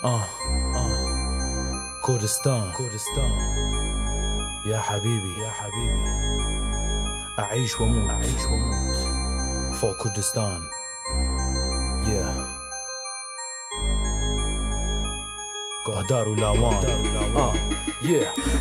آه كردستان يا حبيبي أعيش وأموت فوق كردستان. قهدار ولاوان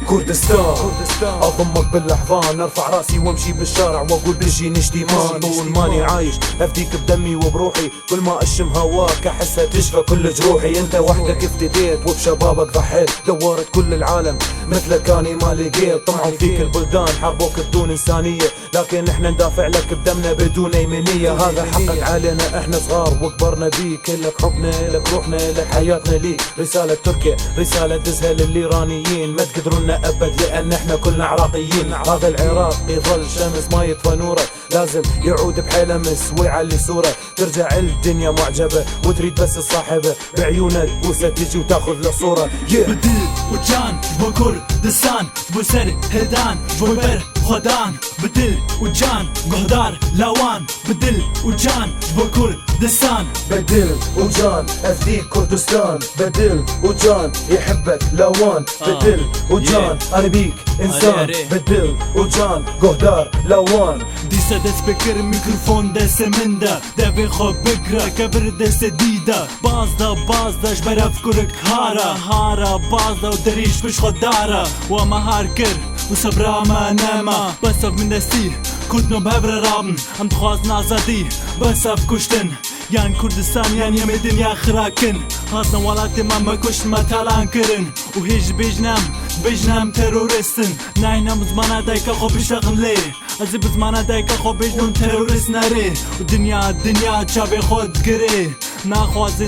كردستان أضمك بالأحضان، أرفع راسي وامشي بالشارع واقول بيجي نشتي مان. طول ماني عايش أفديك بدمي وبروحي، كل ما أشم هواك أحسها تشفى كل جروحي. أنت وحدك افتديت وبشبابك ضحيت، دورت كل العالم مثلك أني ما لقيت. طمعوا فيك البلدان حاربوك بدون إنسانية، لكن احنا ندافع لك بدمنا بدون أيمنية. هذا حقك علينا احنا صغار وكبرنا بيك، لك حبنا لك روحنا لك حياتنا ليك. رسالة تركيا رسالة تزهل الإيرانيين، ما تقدرونا أبد لأن احنا كلنا عراقيين. هذا العراق يظل شمس ما يطفى نوره، لازم يعود بحيل أمس ويعلي صورة. ترجع الدنيا معجبة وتريد بس الصاحبة، بعيونها تبوسها تجي وتاخذ له صورة. بدل وجان جبو كردستان، جبو سر هدان جبو بر خدان. بدل وجان قهدار لاوان، بدل وجان جبو كردستان. بدل وجان أفديك كردستان، بدل وجان يحبك لاوان. بدل وجان أنا بيك إنسان، بدل وجان قهدار لاوان. دیسه دست بکر میکروفون دست من ده، دوی خواب بگره کبر دست دیده. بازداش برف کرک هارا بازده و دریش بش خود داره. و ما هار کر و صبره ما نما، بس اف من دستی کردنو بهبر رابن. هم دخواست نازدی بس اف کشتن، یان کردستان یان یم دنیا خراکن. هاتنا ولاتی ما کشت ما تالان کرن، و هیچ بجنم تروریستن. ناینم زمانه دایکا خوب بشتغن لی، از بزمانه دایکا خوب بجنون تروریست نری. و دنیا چاوی خود گری، نخواز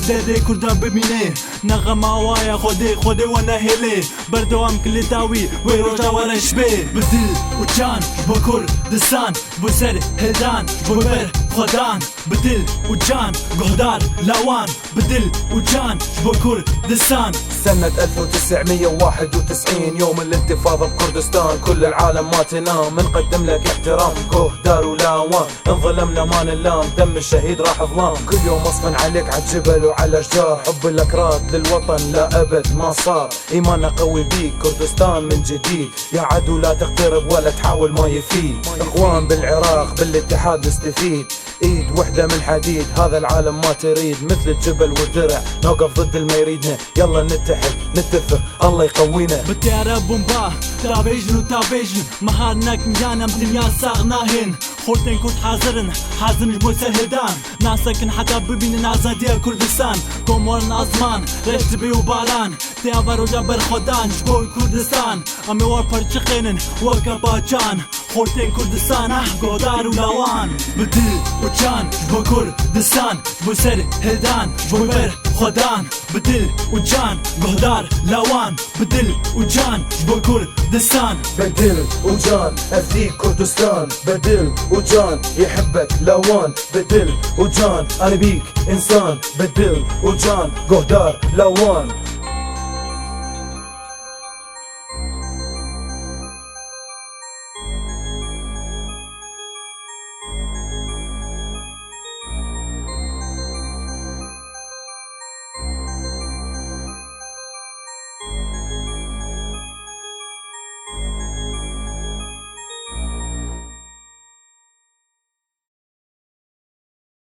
دیده کردن ببینه. نغم آوایا خوده و نهیله، بردوام کلی داوی وی روژا ورش بی. بدل و جان جبو کردستان، جبو سر هدان جبو بر خدان. بدل و جان قهدار لاوان، بدل و جان جبو كردستان. سنة 1991 يوم الانتفاضة بكردستان، كل العالم ما تنام نقدم لك احترام. قهدار ولاوان انظلمنا ما نلام، دم الشهيد راح ظلام. كل يوم اصفن عليك عالجبل وعلى اشجار، حب الاكراد للوطن لا ابد ما صار. ايماننا قوي بيك كردستان من جديد، يا عدو لا تقترب ولا تحاول ما يفيد. اخوان بالعراق بالاتحاد نستفيد، ايد وحدة من حديد. هذا العالم ما تريد مثل الجبل والدرع، نوقف ضد اللي ما يريدنا. يلا نتحد نتفق الله يقوينا. بتيارة بومبا تابيجن مهارناك مجانا بدنيا ساغناهن. خورتين كنت حاضرن جبو سهدان، ناسكن حتى ببين آزادية كردستان. كومورن أزمان رشتبي وباران، تيابر وجبر خدان جبو كردستان. أمي وار پرچخينن وكباجان، خورتين كردستان قهدار ولاوان. بدل وجان جبو كردستان، جبو سر هدان جبو بر خدان. بدل وجان قهدار لاوان، بدل وجان جبو كردستان. بدل وجان أفديك كردستان، بدل وجان يحبك لاوان. بدل وجان أنا بيك إنسان، بدل وجان قهدار لاوان.